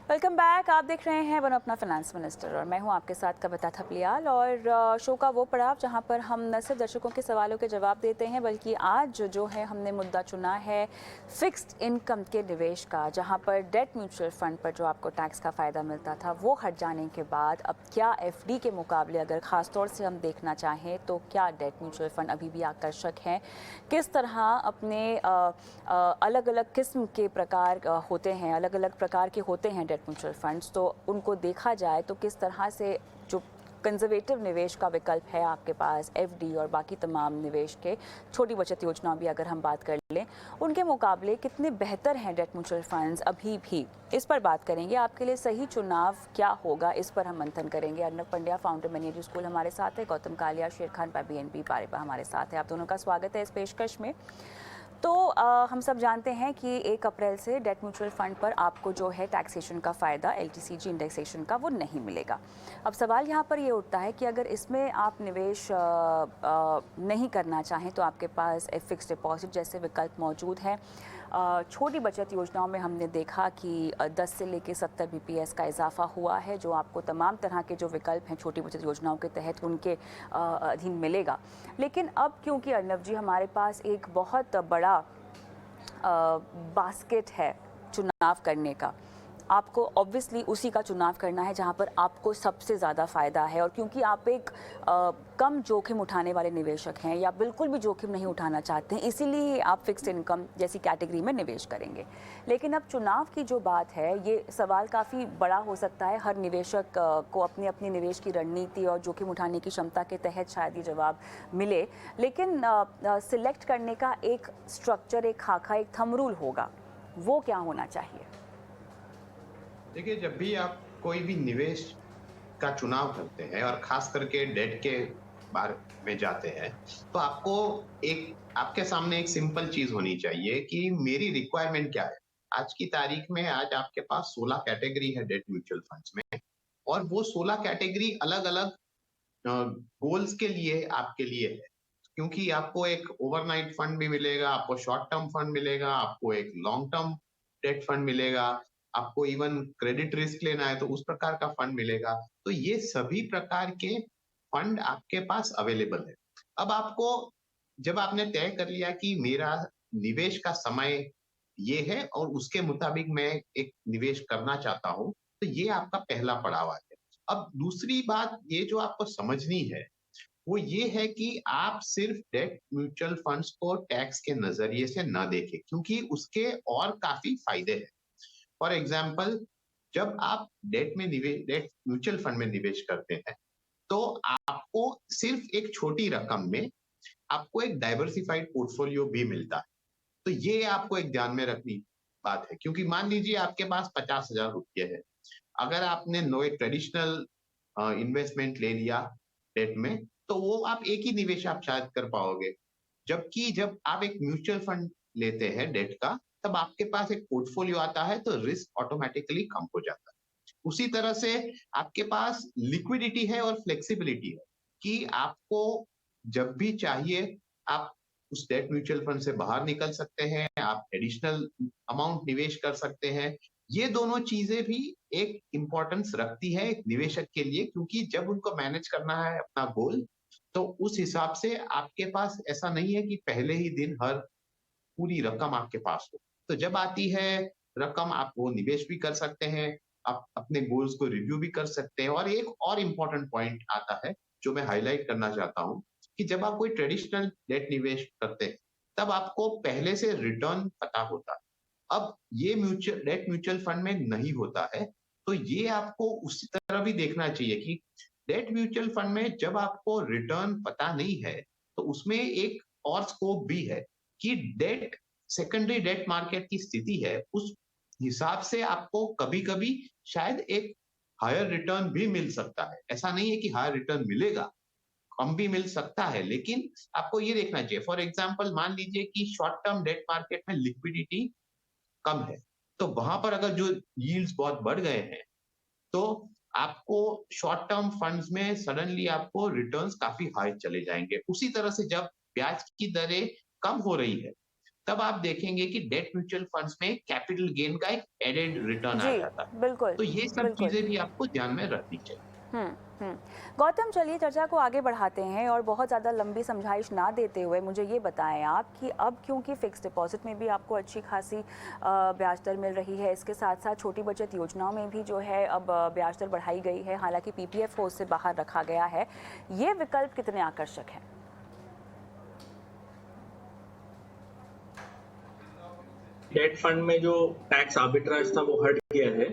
Welcome back. आप देख रहे हैं वन अपना फाइनेंस मिनिस्टर और मैं हूं आपके साथ कविता थपलियाल। और शो का वो पड़ाव जहां पर हम न सिर्फ दर्शकों के सवालों के जवाब देते हैं बल्कि आज जो है हमने मुद्दा चुना है फिक्स्ड इनकम के निवेश का, जहां पर डेट म्यूचुअल फंड पर जो आपको टैक्स का फ़ायदा मिलता था वो हट जाने के बाद अब क्या एफडी के मुकाबले अगर ख़ास तौर से हम देखना चाहें तो क्या डेट म्यूचुअल फंड अभी भी आकर्षक हैं, किस तरह अपने अलग अलग किस्म के प्रकार होते हैं, अलग अलग प्रकार के होते हैं डेट म्यूचुअल फंड्स, तो उनको देखा जाए तो किस तरह से जो कंजर्वेटिव निवेश का विकल्प है आपके पास एफडी और बाकी तमाम निवेश के छोटी बचत योजना भी अगर हम बात कर लें उनके मुकाबले कितने बेहतर हैं डेट म्यूचुअल फंड्स अभी भी, इस पर बात करेंगे। आपके लिए सही चुनाव क्या होगा, इस पर हम मंथन करेंगे। Arnab Pandya founder manager school हमारे साथ है, गौतम कालिया शेर खान बीएनपी पारेपा हमारे साथ है। आप दोनों का स्वागत है इस पेशकश में। तो हम सब जानते हैं कि 1 अप्रैल से डेट म्यूचुअल फंड पर आपको जो है टैक्सेशन का फ़ायदा एलटीसीजी इंडेक्सेशन का वो नहीं मिलेगा। अब सवाल यहाँ पर ये उठता है कि अगर इसमें आप निवेश नहीं करना चाहें तो आपके पास फिक्स्ड डिपॉजिट जैसे विकल्प मौजूद हैं। छोटी बचत योजनाओं में हमने देखा कि 10 से लेकर 70 बीपीएस का इजाफा हुआ है, जो आपको तमाम तरह के जो विकल्प हैं छोटी बचत योजनाओं के तहत उनके अधीन मिलेगा। लेकिन अब क्योंकि अर्नब जी हमारे पास एक बहुत बड़ा बास्केट है चुनाव करने का, आपको ऑब्वियसली उसी का चुनाव करना है जहां पर आपको सबसे ज़्यादा फ़ायदा है। और क्योंकि आप एक कम जोखिम उठाने वाले निवेशक हैं या बिल्कुल भी जोखिम नहीं उठाना चाहते हैं, इसीलिए आप फिक्स्ड इनकम जैसी कैटेगरी में निवेश करेंगे। लेकिन अब चुनाव की जो बात है, ये सवाल काफ़ी बड़ा हो सकता है। हर निवेशक को अपनी अपनी निवेश की रणनीति और जोखिम उठाने की क्षमता के तहत शायद ये जवाब मिले, लेकिन सिलेक्ट करने का एक स्ट्रक्चर, एक खाका, एक थंब रूल होगा, वो क्या होना चाहिए? देखिए, जब भी आप कोई भी निवेश का चुनाव करते हैं और खास करके डेट के बारे में जाते हैं, तो आपके सामने एक सिंपल चीज होनी चाहिए कि मेरी रिक्वायरमेंट क्या है। आज की तारीख में आज आपके पास 16 कैटेगरी है डेट म्यूचुअल फंड्स में, और वो 16 कैटेगरी अलग अलग गोल्स के लिए आपके लिए है। क्योंकि आपको एक ओवरनाइट फंड भी मिलेगा, आपको शॉर्ट टर्म फंड मिलेगा, आपको एक लॉन्ग टर्म डेट फंड मिलेगा, आपको इवन क्रेडिट रिस्क लेना है तो उस प्रकार का फंड मिलेगा। तो ये सभी प्रकार के फंड आपके पास अवेलेबल है। अब आपको, जब आपने तय कर लिया कि मेरा निवेश का समय ये है और उसके मुताबिक मैं एक निवेश करना चाहता हूं, तो ये आपका पहला पड़ाव है। अब दूसरी बात ये जो आपको समझनी है वो ये है कि आप सिर्फ डेट म्यूचुअल फंड्स को टैक्स के नजरिए से ना देखें, क्योंकि उसके और काफी फायदे हैं। फॉर एग्जाम्पल, जब आप डेट म्यूचुअल फंड में निवेश करते हैं तो आपको सिर्फ एक छोटी रकम में आपको एक डाइवर्सिफाइड पोर्टफोलियो भी मिलता है। तो ये आपको एक ध्यान में रखनी बात है, क्योंकि मान लीजिए आपके पास 50,000 रुपये है। अगर आपने नो एक ट्रेडिशनल इन्वेस्टमेंट ले लिया डेट में, तो वो आप एक ही निवेश आप शायद कर पाओगे। जबकि जब आप एक म्यूचुअल फंड लेते हैं डेट का, तब आपके पास एक पोर्टफोलियो आता है तो रिस्क ऑटोमेटिकली कम हो जाता है। उसी तरह से आपके पास लिक्विडिटी है और फ्लेक्सिबिलिटी है कि आपको जब भी चाहिए आप उस डेट म्यूचुअल फंड से बाहर निकल सकते हैं, आप एडिशनल अमाउंट निवेश कर सकते हैं। ये दोनों चीजें भी एक इंपॉर्टेंस रखती है एक निवेशक के लिए, क्योंकि जब उनको मैनेज करना है अपना गोल, तो उस हिसाब से आपके पास ऐसा नहीं है कि पहले ही दिन हर पूरी रकम आपके पास हो। तो जब आती है रकम, आप वो निवेश भी कर सकते हैं, आप अपने गोल्स को रिव्यू भी कर सकते हैं। और एक और इम्पोर्टेंट पॉइंट आता है जो मैं हाईलाइट करना चाहता हूँ, कि जब आप कोई ट्रेडिशनल डेट निवेश करते हैं तब आपको पहले से रिटर्न पता होता है। अब ये म्यूचुअल फंड में नहीं होता है। तो ये आपको उसी तरह भी देखना चाहिए कि डेट म्यूचुअल फंड में जब आपको रिटर्न पता नहीं है, तो उसमें एक और स्कोप भी है कि डेट सेकेंडरी डेट मार्केट की स्थिति है, उस हिसाब से आपको कभी कभी शायद एक हायर रिटर्न भी मिल सकता है। ऐसा नहीं है कि हायर रिटर्न मिलेगा, कम भी मिल सकता है, लेकिन आपको ये देखना चाहिए। फॉर एग्जाम्पल, मान लीजिए कि शॉर्ट टर्म डेट मार्केट में लिक्विडिटी कम है, तो वहां पर अगर जो यील्ड्स बहुत बढ़ गए हैं, तो आपको शॉर्ट टर्म फंड्स में सडनली आपको रिटर्न्स काफी हाई चले जाएंगे। उसी तरह से जब ब्याज की दरें कम हो रही है, तब आप देखेंगे कि डेट म्यूचुअल फंड्स में कैपिटल गेन का एक एडेड रिटर्न आ जी, जाता है। बिल्कुल, तो ये सब बिल्कुल। चीजें भी आपको ध्यान में रखनी चाहिए। हुँ, हुँ। गौतम, चलिए चर्चा को आगे बढ़ाते हैं और बहुत ज़्यादा लंबी समझाइश ना देते हुए मुझे ये बताएँ आप कि अब क्योंकि फ़िक्स्ड डिपॉज़िट में भी आपको अच्छी खासी ब्याज दर मिल रही है, इसके साथ-साथ छोटी बचत योजनाओं में भी जो है अब ब्याज दर बढ़ाई गई है, हालाँकि पीपीएफ को उससे बाहर रखा गया है। ये विकल्प कितने आकर्षक हैं? डेट फंड में जो टैक्स आर्बिट्राज था वो हट गया है।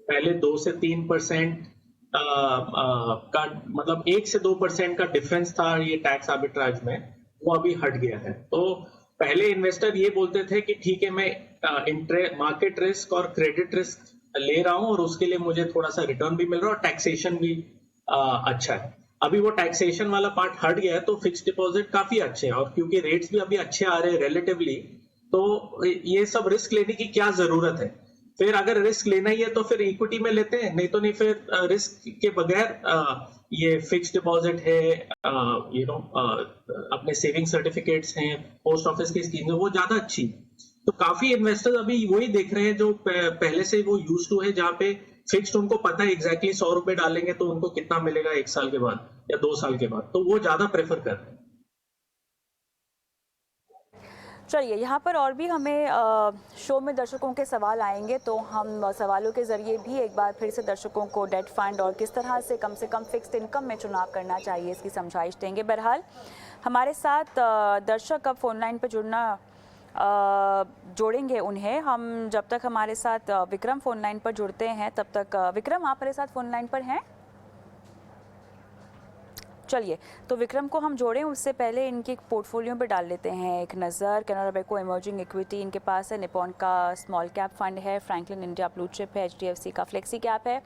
पहले 2 से 3% का मतलब 1 से 2% का डिफरेंस था ये टैक्स आर्बिट्राज में, वो अभी हट गया है। तो पहले इन्वेस्टर ये बोलते थे कि ठीक है, मैं मार्केट रिस्क और क्रेडिट रिस्क ले रहा हूं और उसके लिए मुझे थोड़ा सा रिटर्न भी मिल रहा है और टैक्सेशन भी अच्छा है। अभी वो टैक्सेशन वाला पार्ट हट गया है, तो फिक्स डिपॉजिट काफी अच्छे हैं और क्योंकि रेट्स भी अभी अच्छे आ रहे हैं रिलेटिवली, तो ये सब रिस्क लेने की क्या जरूरत है। फिर अगर रिस्क लेना ही है तो फिर इक्विटी में लेते हैं, नहीं तो नहीं फिर रिस्क के बगैर ये फिक्स डिपॉजिट है, अपने सेविंग सर्टिफिकेट्स हैं, पोस्ट ऑफिस की स्कीम है, वो ज्यादा अच्छी। तो काफी इन्वेस्टर्स अभी वही देख रहे हैं जो पहले से वो यूज टू है, जहाँ पे फिक्स्ड उनको पता है एग्जैक्टली 100 रुपए डालेंगे तो उनको कितना मिलेगा 1 साल के बाद या 2 साल के बाद, तो वो ज्यादा प्रेफर कर रहे हैं। चलिए, यहाँ पर और भी हमें शो में दर्शकों के सवाल आएंगे, तो हम सवालों के ज़रिए भी एक बार फिर से दर्शकों को डेट फंड और किस तरह से कम फिक्स्ड इनकम में चुनाव करना चाहिए इसकी समझाइश देंगे। बहरहाल हमारे साथ दर्शक अब फ़ोन लाइन पर जुड़ना जोड़ेंगे उन्हें हम। जब तक हमारे साथ विक्रम फ़ोन लाइन पर जुड़ते हैं, तब तक विक्रम, आप हमारे साथ फ़ोन लाइन पर हैं? चलिए, तो विक्रम को हम जोड़ें उससे पहले इनके पोर्टफोलियो पे डाल लेते हैं एक नज़र। कैनरा बैंक को इमर्जिंग इक्विटी इनके पास है, निपॉन का स्मॉल कैप फंड है, फ्रैंकलिन इंडिया ब्लू चिप है, एचडीएफसी का फ्लेक्सी कैप है,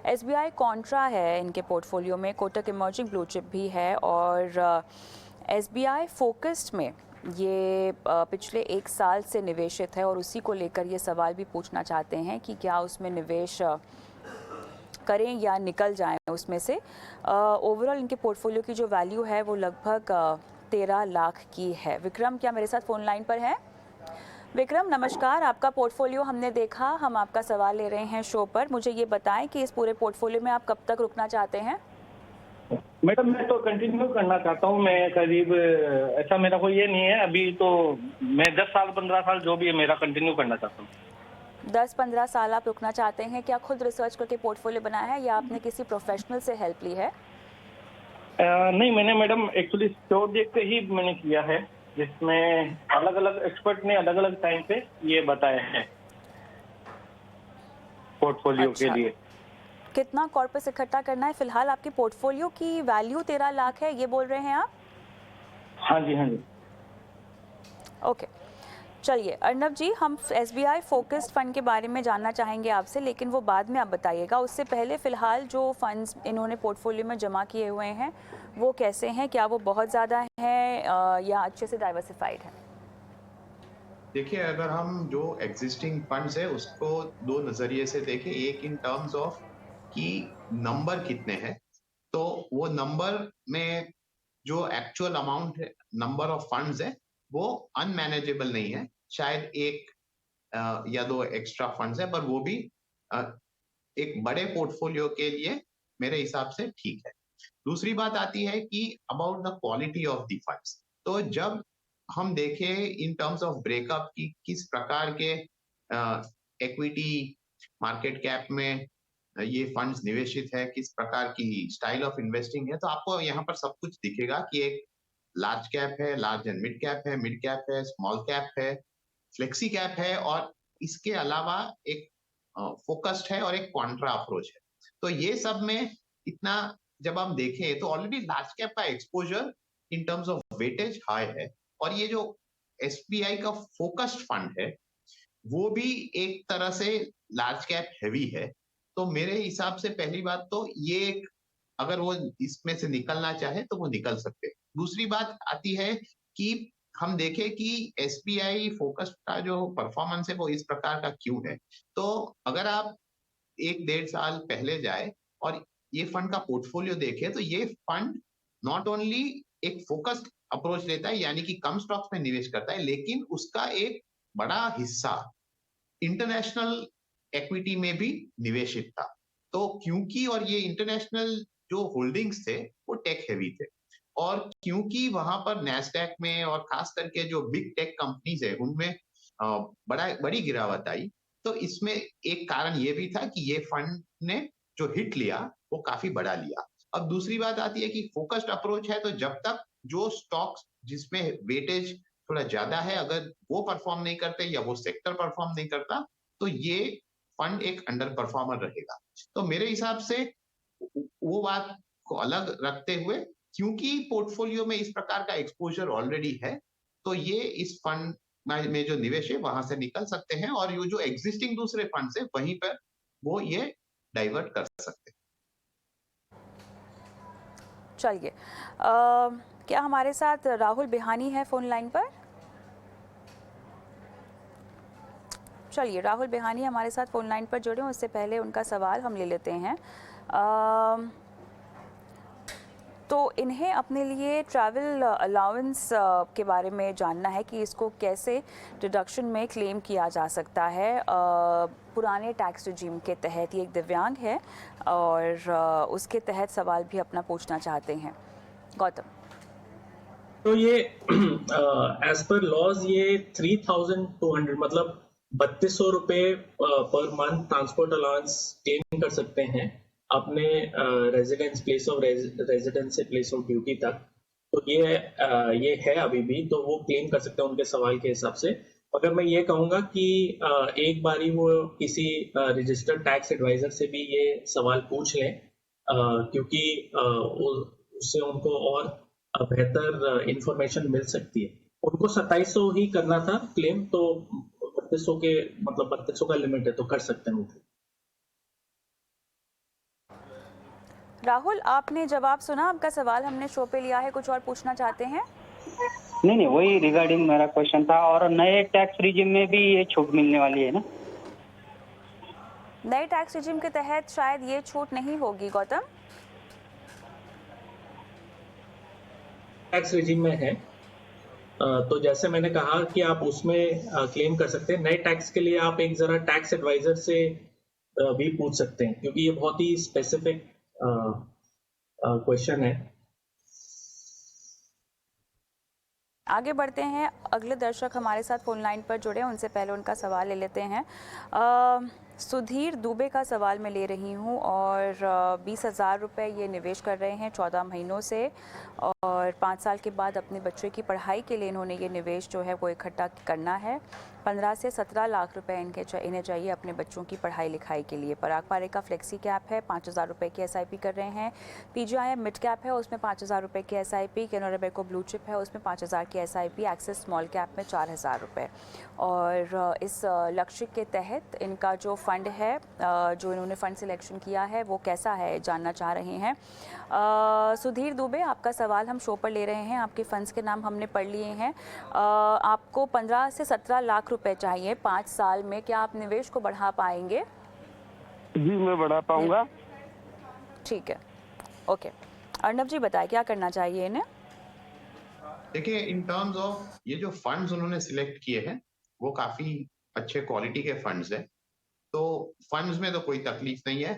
एसबीआई कॉन्ट्रा है इनके पोर्टफोलियो में, कोटक इमर्जिंग ब्लू चिप भी है और एसबीआई फोकस्ड में ये पिछले 1 साल से निवेशित है और उसी को लेकर ये सवाल भी पूछना चाहते हैं कि क्या उसमें निवेश करें या निकल जाएं उसमें से। ओवरऑल इनके पोर्टफोलियो की जो वैल्यू है वो लगभग 13 लाख की है। विक्रम क्या मेरे साथ फ़ोन लाइन पर है? विक्रम नमस्कार, आपका पोर्टफोलियो हमने देखा, हम आपका सवाल ले रहे हैं शो पर। मुझे ये बताएं कि इस पूरे पोर्टफोलियो में आप कब तक रुकना चाहते हैं? मैडम, मैं तो कंटिन्यू करना चाहता हूँ। मैं करीब ऐसा मेरा कोई ये नहीं है अभी, तो मैं 10 साल 15 साल जो भी है मेरा कंटिन्यू करना चाहता हूँ। 10-15 साल आप रुकना चाहते हैं। क्या खुद रिसर्च करके पोर्टफोलियो बनाया है या आपने किसी प्रोफेशनल से हेल्प ली है? नहीं, मैंने मैडम एक्चुअली स्टोर देख के ही मैंने किया है, जिसमें अलग अलग एक्सपर्ट ने अलग अलग टाइम पे ये बताया है पोर्टफोलियो अच्छा। के लिए। कितना कॉर्पस इकट्ठा करना है? फिलहाल आपके पोर्टफोलियो की वैल्यू 13 लाख है, ये बोल रहे हैं आप? हाँ जी, हाँ जी। ओके, चलिए अर्नब जी, हम एसबीआई फोकस्ड फंड के बारे में जानना चाहेंगे आपसे, लेकिन वो बाद में आप बताइएगा। उससे पहले फ़िलहाल जो फंड्स इन्होंने पोर्टफोलियो में जमा किए हुए हैं वो कैसे हैं? क्या वो बहुत ज़्यादा हैं या अच्छे से डाइवर्सिफाइड हैं? देखिए, अगर हम जो एग्जिस्टिंग फंड्स है उसको 2 नजरिए से देखें, एक इन टर्म्स ऑफ कि नंबर कितने हैं, तो वो नंबर में जो एक्चुअल अमाउंट है, नंबर ऑफ फंड्स है, वो अनमैनेजेबल नहीं है। शायद 1 या 2 एक्स्ट्रा फंड्स है, पर वो भी एक बड़े पोर्टफोलियो के लिए मेरे हिसाब से ठीक है। दूसरी बात आती है कि about the quality of the funds. तो जब हम देखें इन टर्म्स ऑफ ब्रेकअप की किस प्रकार के इक्विटी मार्केट कैप में ये फंड्स निवेशित है, किस प्रकार की स्टाइल ऑफ इन्वेस्टिंग है, तो आपको यहाँ पर सब कुछ दिखेगा कि एक लार्ज कैप है, लार्ज एंड मिड कैप है, मिड कैप है, स्मॉल कैप है, फ्लेक्सी कैप है और इसके अलावा एक फोकस्ड है और एक कॉन्ट्रा अप्रोच है। तो ये सब में इतना जब हम देखें तो ऑलरेडी लार्ज कैप का exposure in terms of weightage high है और ये जो एसबीआई का फोकस्ड फंड है वो भी एक तरह से लार्ज कैप हैवी है। तो मेरे हिसाब से पहली बात तो ये एक, अगर वो इसमें से निकलना चाहे तो वो निकल सकते। दूसरी बात आती है कि हम देखें कि एसबीआई फोकस का जो परफॉर्मेंस है वो इस प्रकार का क्यों है। तो अगर आप 1-1.5 साल पहले जाए और ये फंड का पोर्टफोलियो देखें तो ये फंड नॉट ओनली एक फोकस्ड अप्रोच लेता है, यानी कि कम स्टॉक्स में निवेश करता है, लेकिन उसका एक बड़ा हिस्सा इंटरनेशनल एक्विटी में भी निवेशित था। तो क्योंकि और ये इंटरनेशनल जो होल्डिंग्स थे वो टेक हेवी थे, और क्योंकि वहां पर नैस्डैक में और खास करके जो बिग टेक कंपनीज है उनमें बड़ी गिरावट आई, तो इसमें एक कारण ये भी था कि ये फंड ने जो हिट लिया वो काफी बड़ा लिया। अब दूसरी बात आती है कि फोकस्ड अप्रोच है, तो जब तक जो स्टॉक्स जिसमें वेटेज थोड़ा ज्यादा है अगर वो परफॉर्म नहीं करते या वो सेक्टर परफॉर्म नहीं करता, तो ये फंड एक अंडर परफॉर्मर रहेगा। तो मेरे हिसाब से वो बात को अलग रखते हुए, क्योंकि पोर्टफोलियो में इस प्रकार का एक्सपोजर ऑलरेडी है, तो ये इस फंड में जो निवेश है वहां से निकल सकते हैं, और ये जो एग्जिस्टिंग दूसरे फंड है वहीं पर वो ये डाइवर्ट कर सकते हैं। चलिए, क्या हमारे साथ राहुल बिहानी है फोन लाइन पर? चलिए, राहुल बिहानी हमारे साथ फोन लाइन पर जुड़े, उससे पहले उनका सवाल हम ले लेते हैं। तो इन्हें अपने लिए ट्रैवल अलाउंस के बारे में जानना है कि इसको कैसे डिडक्शन में क्लेम किया जा सकता है पुराने टैक्स रिजीम के तहत। ये एक दिव्यांग है और उसके तहत सवाल भी अपना पूछना चाहते हैं। गौतम, तो ये एज पर लॉज ये 3,200 मतलब 3200 रुपये per month transport allowance claim कर सकते हैं अपने रेजिडेंस प्लेस ऑफ रेजिडेंस से प्लेस ऑफ ड्यूटी तक। तो ये है अभी भी, तो वो क्लेम कर सकते हैं उनके सवाल के हिसाब से। मगर मैं ये कहूँगा कि एक बारी वो किसी रजिस्टर्ड टैक्स एडवाइजर से भी ये सवाल पूछ लें, क्योंकि उससे उनको और बेहतर इंफॉर्मेशन मिल सकती है। उनको 2700 ही करना था क्लेम, तो 3200 के मतलब 3200 का लिमिट है, तो कर सकते हैं वो। राहुल, आपने जवाब सुना, आपका सवाल हमने शो पे लिया है, कुछ और पूछना चाहते हैं? नहीं, वही रिगार्डिंग मेरा क्वेश्चन था। और नए टैक्स रिजिम में भी ये छूट मिलने वाली है ना? नए टैक्स रिजिम के तहत शायद ये छूट नहीं होगी गौतम। टैक्स रिजिम में है, तो जैसे मैंने कहा कि आप उसमें क्लेम कर सकते हैं। नए टैक्स के लिए आप एक जरा टैक्स एडवाइजर से भी पूछ सकते हैं, क्योंकि ये बहुत ही स्पेसिफिक क्वेश्चन है। आगे बढ़ते हैं, अगले दर्शक हमारे साथ फोन लाइन पर जुड़े, उनसे पहले उनका सवाल ले लेते हैं। सुधीर दुबे का सवाल मैं ले रही हूं, और 20,000 रुपये ये निवेश कर रहे हैं 14 महीनों से, और 5 साल के बाद अपने बच्चे की पढ़ाई के लिए इन्होंने ये निवेश जो है वो इकट्ठा करना है। 15 से 17 लाख रुपए इन्हें चाहिए अपने बच्चों की पढ़ाई लिखाई के लिए। पराग पारे का फ्लेक्सी कैप है, 5,000 रुपये की SIP कर रहे हैं। PGIM मिड कैप है, उसमें 5,000 रुपये की SIP। Canara bank blue chip है, उसमें 5,000 की SIP। एक्सिस स्मॉल कैप में 4,000 रुपये। और इस लक्ष्य के तहत इनका जो फंड है, जो इन्होंने फ़ंड सिलेक्शन किया है वो कैसा है, जानना चाह रहे हैं। सुधीर दुबे, आपका सवाल हम शो पर ले रहे हैं, आपके फंड्स के नाम हमने पढ़ लिए हैं। आपको 15 से 17 लाख रुपए चाहिए 5 साल में, क्या आप निवेश को बढ़ा पाएंगे? जी, मैं बढ़ा पाऊंगा। ठीक है, ओके। अर्नब जी बताएं, क्या करना चाहिए इन्हें? देखिए, इन टर्म्स ऑफ ये जो फंड्स उन्होंने सिलेक्ट किए हैं वो काफी अच्छे क्वालिटी के फंड्स हैं, तो फंड्स में तो कोई तकलीफ नहीं है।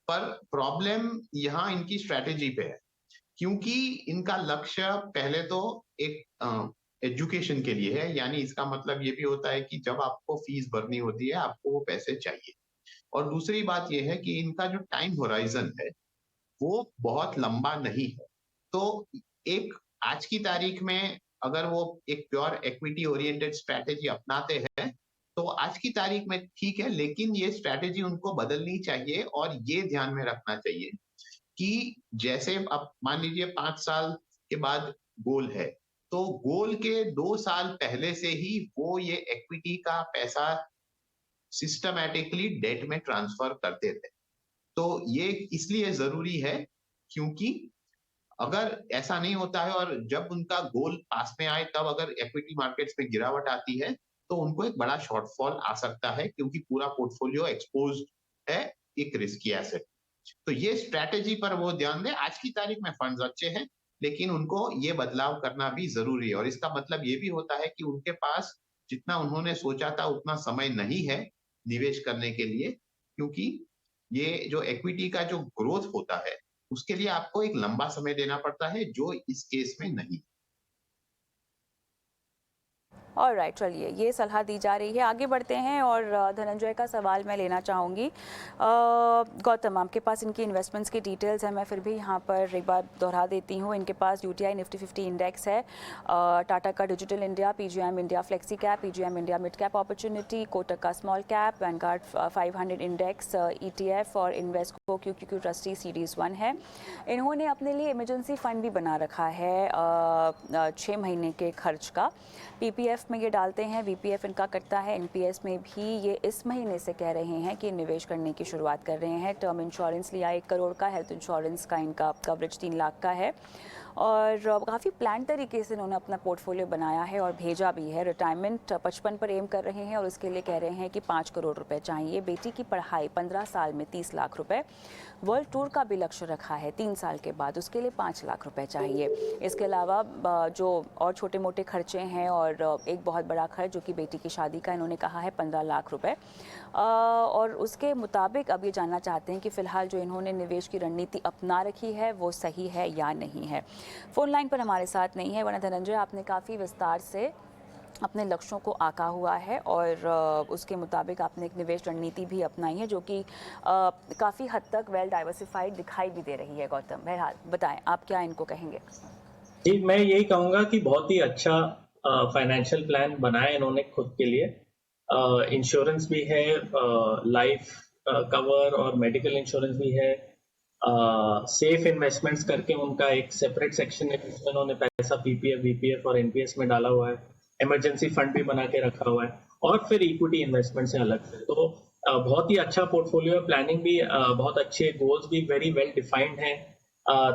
पर प्रॉब्लम यहाँ इनकी स्ट्रैटेजी पे है, क्योंकि इनका लक्ष्य पहले तो एक एजुकेशन के लिए है, यानी इसका मतलब ये भी होता है कि जब आपको फीस भरनी होती है आपको वो पैसे चाहिए। और दूसरी बात ये है कि इनका जो टाइम होराइजन है वो बहुत लंबा नहीं है। तो एक आज की तारीख में अगर वो एक प्योर इक्विटी ओरिएंटेड स्ट्रैटेजी अपनाते हैं तो आज की तारीख में ठीक है, लेकिन ये स्ट्रैटेजी उनको बदलनी चाहिए, और ये ध्यान में रखना चाहिए कि जैसे अब मान लीजिए 5 साल के बाद गोल है, तो गोल के 2 साल पहले से ही वो ये इक्विटी का पैसा सिस्टमैटिकली डेट में ट्रांसफर करते थे। तो ये इसलिए जरूरी है क्योंकि अगर ऐसा नहीं होता है और जब उनका गोल पास में आए तब अगर इक्विटी मार्केट्स में गिरावट आती है तो उनको एक बड़ा शॉर्टफॉल आ सकता है, क्योंकि पूरा पोर्टफोलियो एक्सपोज्ड है एक रिस्की एसेट। तो ये स्ट्रैटेजी पर वो ध्यान दें। आज की तारीख में फंड्स अच्छे हैं, लेकिन उनको ये बदलाव करना भी जरूरी है। और इसका मतलब ये भी होता है कि उनके पास जितना उन्होंने सोचा था उतना समय नहीं है निवेश करने के लिए, क्योंकि ये जो इक्विटी का जो ग्रोथ होता है उसके लिए आपको एक लंबा समय देना पड़ता है, जो इस केस में नहीं। ऑलराइट, चलिए ये सलाह दी जा रही है। आगे बढ़ते हैं और धनंजय का सवाल मैं लेना चाहूँगी। गौतम, आपके पास इनकी इन्वेस्टमेंट्स की डिटेल्स हैं, मैं फिर भी यहाँ पर एक बार दोहरा देती हूँ। इनके पास यूटीआई निफ्टी 50 इंडेक्स है, टाटा का digital India, PGIM India flexi cap, PGIM India mid cap opportunity, Kotak का small cap, Vanguard 500 index ETF और इन्वेस्को क्यूक्यू ट्रस्टी सीरीज 1 है। इन्होंने अपने लिए इमरजेंसी फंड भी बना रखा है 6 महीने के खर्च का। पीपीएफ में ये डालते हैं, वीपीएफ इनका कटता है, एनपीएस में भी ये इस महीने से कह रहे हैं कि निवेश करने की शुरुआत कर रहे हैं। टर्म इंश्योरेंस लिया 1 करोड़ का, हेल्थ इंश्योरेंस का इनका कवरेज 3 लाख का है और काफ़ी प्लान तरीके से इन्होंने अपना पोर्टफोलियो बनाया है और भेजा भी है। रिटायरमेंट 55 पर एम कर रहे हैं और इसके लिए कह रहे हैं कि 5 करोड़ रुपए चाहिए। बेटी की पढ़ाई 15 साल में 30 लाख रुपए, वर्ल्ड टूर का भी लक्ष्य रखा है 3 साल के बाद, उसके लिए 5 लाख रुपए चाहिए। इसके अलावा जो और छोटे मोटे खर्चे हैं और एक बहुत बड़ा खर्च जो कि बेटी की शादी का इन्होंने कहा है 15 लाख रुपए। और उसके मुताबिक अब ये जानना चाहते हैं कि फ़िलहाल जो इन्होंने निवेश की रणनीति अपना रखी है वो सही है या नहीं है। फ़ोन लाइन पर हमारे साथ नहीं है, वरना धनंजय आपने काफ़ी विस्तार से अपने लक्ष्यों को आका हुआ है और उसके मुताबिक आपने एक निवेश रणनीति भी अपनाई है जो कि काफ़ी हद तक वेल डाइवर्सिफाइड दिखाई भी दे रही है। गौतम, बहरहाल बताएं आप क्या इनको कहेंगे? जी, मैं यही कहूँगा कि बहुत ही अच्छा फाइनेंशियल प्लान बनाया इन्होंने खुद के लिए। इंश्योरेंस भी है, लाइफ कवर और मेडिकल इंश्योरेंस भी है। सेफ इन्वेस्टमेंट्स करके उनका एक सेपरेट सेक्शन है जिसमें उन्होंने पैसा पीपीएफ, वीपीएफ और एनपीएस में डाला हुआ है। इमरजेंसी फंड भी बना के रखा हुआ है और फिर इक्विटी इन्वेस्टमेंट से अलग से। तो बहुत ही अच्छा पोर्टफोलियो, प्लानिंग भी बहुत अच्छे, गोल्स भी वेरी वेल डिफाइंड हैं।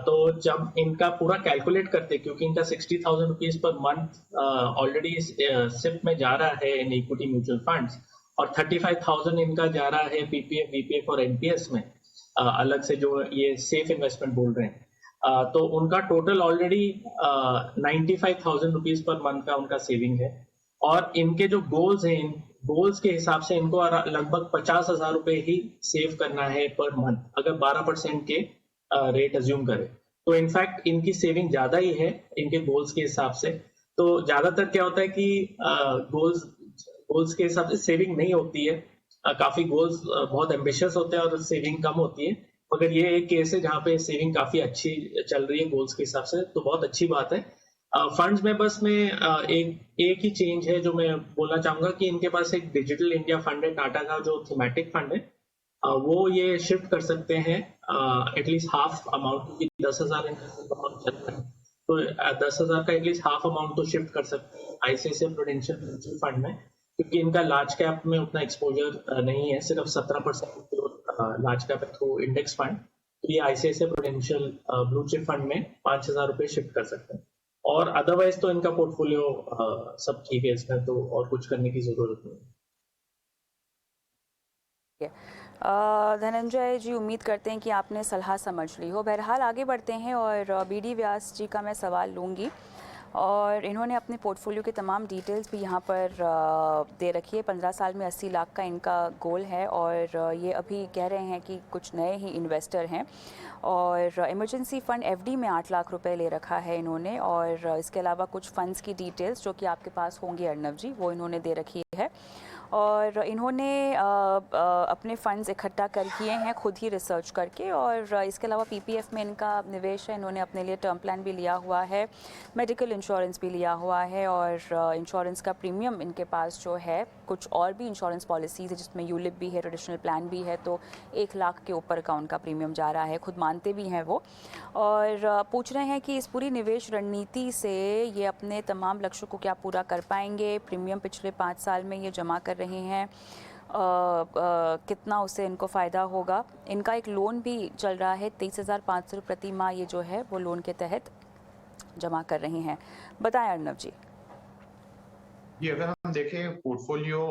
तो जब इनका पूरा कैलकुलेट करते, क्योंकि इनका 60,000 rupees per month already SIP में जा रहा है इन इक्विटी म्यूचुअल फंड्स और 35,000 इनका जा रहा है पीपीएफ, वीपीएफ और एनपीएस में अलग से, जो ये सेफ इन्वेस्टमेंट बोल रहे हैं। तो उनका total already 95,000 rupees per month का उनका सेविंग है। और इनके जो गोल्स हैं, इन गोल्स के हिसाब से इनको लगभग 50,000 रुपए ही सेव करना है पर मंथ, अगर 12% के रेट अज्यूम करें तो इनफैक्ट इनकी सेविंग ज्यादा ही है इनके गोल्स के हिसाब से। तो ज्यादातर क्या होता है कि गोल्स के हिसाब से सेविंग नहीं होती है। काफी गोल्स बहुत एम्बिशियस होते हैं और सेविंग कम होती है, मगर ये एक केस है जहाँ पे सेविंग काफी अच्छी चल रही है गोल्स के हिसाब से, तो बहुत अच्छी बात है। फंड्स में बस में एक ही चेंज है जो मैं बोलना चाहूंगा कि इनके पास एक डिजिटल इंडिया फंड है, टाटा का जो थीमेटिक फंड है, वो ये शिफ्ट कर सकते हैं एटलीस्ट हाफ अमाउंट, क्योंकि 10,000 अमाउंट चल रहा है तो 10,000 का एटलीस्ट हाफ अमाउंट तो शिफ्ट कर सकते हैं आईसीआईसीआई प्रूडेंशियल म्यूचुअल फंड में, क्योंकि इनका लार्ज कैप में उतना एक्सपोजर नहीं है, सिर्फ 17% large cap through index fund. तो ये ICICI prudential blue chip fund में 5,000 रुपए शिफ्ट कर सकते हैं। और अदरवाइज तो इनका पोर्टफोलियो सब ठीक है, इसमें तो और कुछ करने की जरूरत नहीं है। धनंजय जी, उम्मीद करते हैं कि आपने सलाह समझ ली हो। बहरहाल आगे बढ़ते हैं और बीडी व्यास जी का मैं सवाल लूँगी और इन्होंने अपने पोर्टफोलियो के तमाम डिटेल्स भी यहाँ पर दे रखी है। 15 साल में 80 लाख का इनका गोल है और ये अभी कह रहे हैं कि कुछ नए ही इन्वेस्टर हैं और इमरजेंसी फ़ंड एफडी में 8 लाख रुपए ले रखा है इन्होंने और इसके अलावा कुछ फ़ंड्स की डिटेल्स जो कि आपके पास होंगी अर्नव जी, वो इन्होंने दे रखी है। और इन्होंने अपने फ़ंड्स इकट्ठा कर किए हैं खुद ही रिसर्च करके और इसके अलावा पीपीएफ में इनका निवेश है, इन्होंने अपने लिए टर्म प्लान भी लिया हुआ है, मेडिकल इंश्योरेंस भी लिया हुआ है और इंश्योरेंस का प्रीमियम इनके पास जो है, कुछ और भी इंश्योरेंस पॉलिसीज़ है जिसमें यूलिप भी है, ट्रेडिशनल प्लान भी है, तो 1 लाख के ऊपर का उनका प्रीमियम जा रहा है, खुद मानते भी हैं वो। और पूछ रहे हैं कि इस पूरी निवेश रणनीति से ये अपने तमाम लक्ष्यों को क्या पूरा कर पाएंगे। प्रीमियम पिछले 5 साल में ये जमा कर रहे हैं, कितना उससे इनको फ़ायदा होगा। इनका एक लोन भी चल रहा है 23,500 प्रति माह, ये जो है वो लोन के तहत जमा कर रहे हैं। बताएं अर्नव जी। ये अगर हम देखें पोर्टफोलियो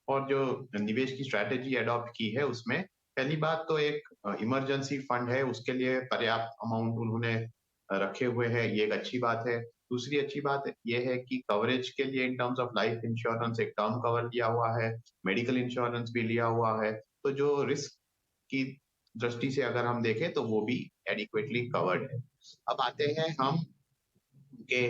और जो निवेश की स्ट्रैटेजी अडॉप्ट की है, उसमें पहली बात तो एक इमरजेंसी फंड है, उसके लिए पर्याप्त अमाउंट उन्होंने रखे हुए हैं, ये एक अच्छी बात है। दूसरी अच्छी बात ये है कि कवरेज के लिए in terms of life insurance एक टर्म कवर लिया हुआ है, मेडिकल इंश्योरेंस भी लिया हुआ है, तो जो रिस्क की दृष्टि से अगर हम देखें तो वो भी एडिक्वेटली कवर्ड है। अब आते हैं हम उनके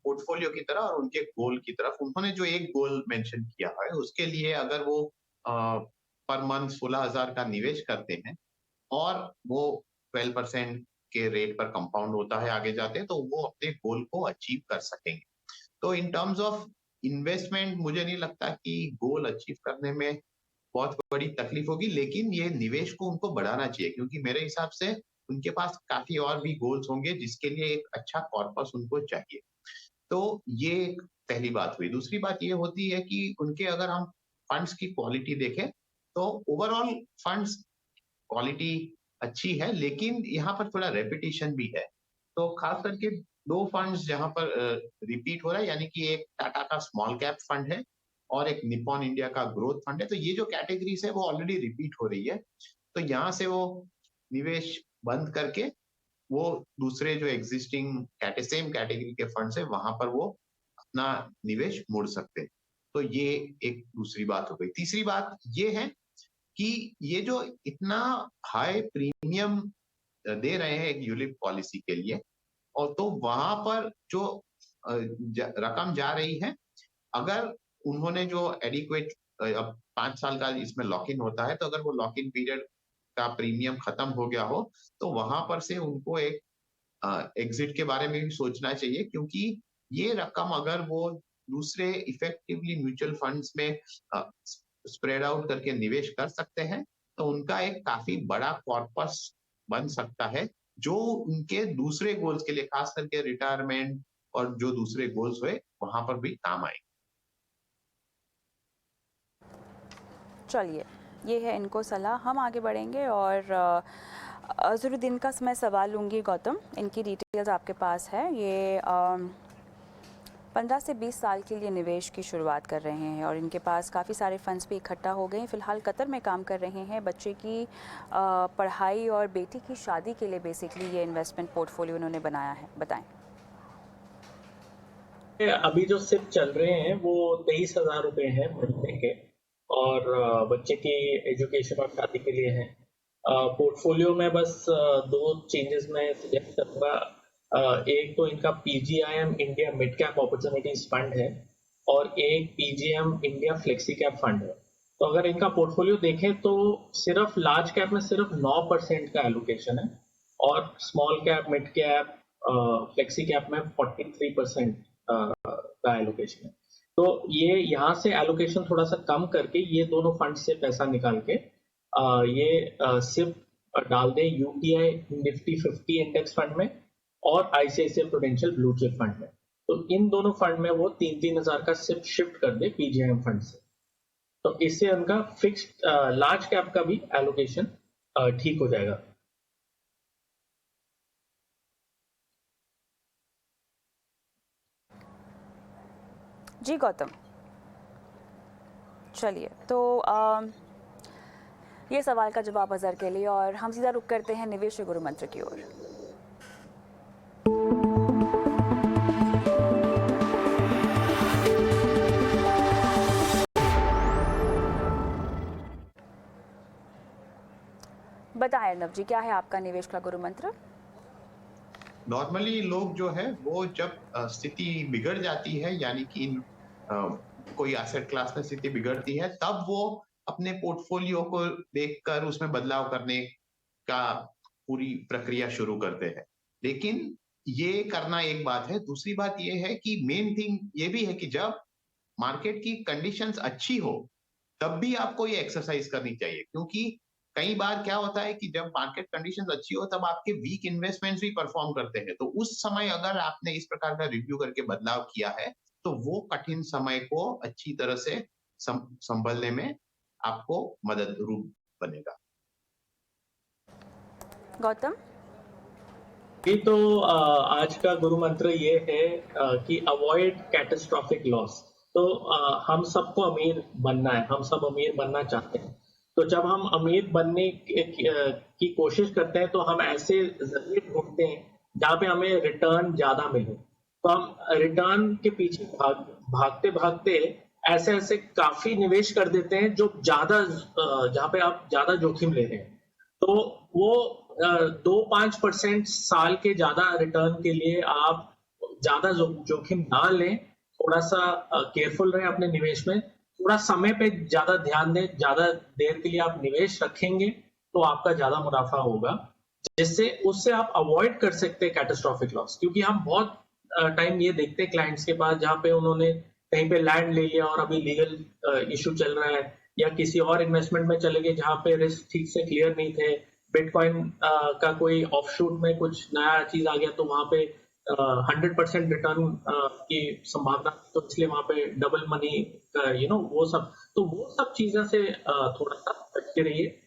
पोर्टफोलियो की तरफ और उनके गोल की तरफ। उन्होंने जो एक गोल मेंशन किया है उसके लिए अगर वो पर मंथ 16,000 का निवेश करते हैं और वो 12% के रेट पर कंपाउंड होता है आगे जाते, तो वो अपने गोल को अचीव कर सकेंगे। तो इन टर्म्स ऑफ इन्वेस्टमेंट मुझे नहीं लगता कि गोल अचीव करने में बहुत बड़ी तकलीफ होगी, लेकिन ये निवेश को उनको बढ़ाना चाहिए, क्योंकि मेरे हिसाब से उनके पास काफी और भी गोल्स होंगे जिसके लिए एक अच्छा कॉर्पस उनको चाहिए। तो ये एक पहली बात हुई। दूसरी बात ये होती है कि उनके अगर हम फंड्स की क्वालिटी देखें तो ओवरऑल फंड्स क्वालिटी अच्छी है, लेकिन यहाँ पर थोड़ा रेपिटेशन भी है। तो खास करके दो फंड्स जहां पर रिपीट हो रहा है, यानी कि एक टाटा का स्मॉल कैप फंड है और एक निप्पॉन इंडिया का ग्रोथ फंड है। तो ये जो कैटेगरीज है वो ऑलरेडी रिपीट हो रही है, तो यहाँ से वो निवेश बंद करके वो दूसरे जो एग्जिस्टिंग सेम कैटेगरी के फंड्स है वहां पर वो अपना निवेश मोड़ सकते हैं। तो ये एक दूसरी बात हो गई। तीसरी बात ये है कि ये जो इतना हाई प्रीमियम दे रहे हैं एक यूलिप पॉलिसी के लिए, और तो वहां पर जो रकम जा रही है, अगर उन्होंने जो एडिक्वेट अब 5 साल का इसमें लॉक इन होता है, तो अगर वो लॉक इन पीरियड का प्रीमियम खत्म हो गया हो तो वहां पर से उनको एक एग्जिट के बारे में भी सोचना चाहिए, क्योंकि ये रकम अगर वो दूसरे इफेक्टिवली म्यूचुअल फंड्स में स्प्रेड आउट करके निवेश कर सकते हैं तो उनका एक काफी बड़ा कॉर्पस बन सकता है, जो उनके दूसरे गोल्स के लिए, खास करके रिटायरमेंट और जो दूसरे गोल्स हुए वहां पर भी काम आए। चलिए, ये है इनको सलाह। हम आगे बढ़ेंगे और अजहरुद्दीन का मैं सवाल लूँगी। गौतम, इनकी डिटेल्स आपके पास है। ये 15 से 20 साल के लिए निवेश की शुरुआत कर रहे हैं और इनके पास काफ़ी सारे फंड्स भी इकट्ठा हो गए हैं। फ़िलहाल कतर में काम कर रहे हैं। बच्चे की पढ़ाई और बेटी की शादी के लिए बेसिकली ये इन्वेस्टमेंट पोर्टफोलियो उन्होंने बनाया है। बताएं। अभी जो सिप चल रहे हैं वो 23,000 रुपये हैं महीने के, और बच्चे की एजुकेशन और शादी के लिए है। पोर्टफोलियो में बस दो चेंजेस मैं सजेस्ट करूँगा। एक तो इनका PGIM India mid cap opportunities fund है और एक PGM India flexi cap fund है। तो अगर इनका पोर्टफोलियो देखें तो सिर्फ लार्ज कैप में सिर्फ 9% का एलोकेशन है और small cap, mid cap, flexi cap में 43% का एलोकेशन है। तो ये यहाँ से एलोकेशन थोड़ा सा कम करके ये दोनों फंड से पैसा निकाल के ये सिर्फ डाल दे यूटीआई निफ्टी 50 इंडेक्स फंड में और ICICI prudential blue chip fund में। तो इन दोनों फंड में वो 3-3 हजार का सिर्फ शिफ्ट कर दे पीजीआईएम फंड से, तो इससे उनका फिक्स्ड लार्ज कैप का भी एलोकेशन ठीक हो जाएगा। जी गौतम, चलिए तो ये सवाल का जवाब अजहर के लिए, और हम सीधा रुक करते हैं निवेश गुरु मंत्र की ओर। बताएं अर्नब जी, क्या है आपका निवेश का गुरु मंत्र? नॉर्मली लोग जो है वो जब स्थिति बिगड़ जाती है, यानी कि कोई एसेट क्लास में स्थिति बिगड़ती है, तब वो अपने पोर्टफोलियो को देखकर उसमें बदलाव करने का पूरी प्रक्रिया शुरू करते हैं। लेकिन ये करना एक बात है, दूसरी बात ये है कि मेन थिंग ये भी है कि जब मार्केट की कंडीशंस अच्छी हो तब भी आपको ये एक्सरसाइज करनी चाहिए, क्योंकि कई बार क्या होता है कि जब मार्केट कंडीशंस अच्छी हो तब आपके वीक इन्वेस्टमेंट्स भी परफॉर्म करते हैं। तो उस समय अगर आपने इस प्रकार का रिव्यू करके बदलाव किया है तो वो कठिन समय को अच्छी तरह से संभलने में आपको मदद रूप बनेगा। गौतम, ये तो आज का गुरु मंत्र ये है कि अवॉइड कैटास्ट्रॉफिक लॉस। तो हम सबको अमीर बनना है, हम सब अमीर बनना चाहते हैं। तो जब हम अमीर बनने की कोशिश करते हैं तो हम ऐसे जरिए ढूंढते हैं जहाँ पे हमें रिटर्न ज्यादा मिले। तो हम रिटर्न के पीछे भागते भागते ऐसे ऐसे काफी निवेश कर देते हैं जो ज्यादा जहाँ पे आप ज्यादा जोखिम ले रहे हैं। तो वो 2-5% साल के ज्यादा रिटर्न के लिए आप ज्यादा जोखिम ना लें, थोड़ा सा केयरफुल रहें अपने निवेश में, थोड़ा समय पे ज्यादा ध्यान दें, ज्यादा देर के लिए आप निवेश रखेंगे तो आपका ज्यादा मुनाफा होगा, जिससे उससे आप अवॉइड कर सकते हैं कैटास्ट्रॉफिक लॉस। क्योंकि हम बहुत टाइम ये देखते हैं क्लाइंट्स के पास जहाँ पे उन्होंने कहीं पे लैंड ले लिया और अभी लीगल इशू चल रहा है, या किसी और इन्वेस्टमेंट में चले गए जहाँ पे रिस्क ठीक से क्लियर नहीं थे, बिटकॉइन का कोई ऑफशूट में कुछ नया चीज आ गया तो वहां पे 100% रिटर्न की संभावना, तो इसलिए वहां पे डबल मनी वो सब चीजों से थोड़ा सा बचते रहिए,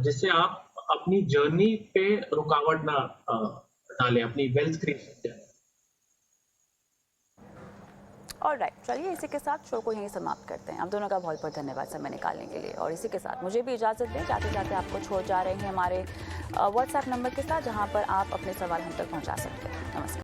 जिससे आप अपनी जर्नी पे रुकावट ना डालें अपनी वेल्थ क्रिएशन। ऑलराइट, चलिए इसी के साथ शो को यहीं समाप्त करते हैं। आप दोनों का बहुत बहुत धन्यवाद समय निकालने के लिए, और इसी के साथ मुझे भी इजाज़त दें। जाते जाते आपको छोड़ जा रहे हैं हमारे व्हाट्सएप नंबर के साथ, जहां पर आप अपने सवाल हम तक पहुंचा सकते हैं। नमस्कार।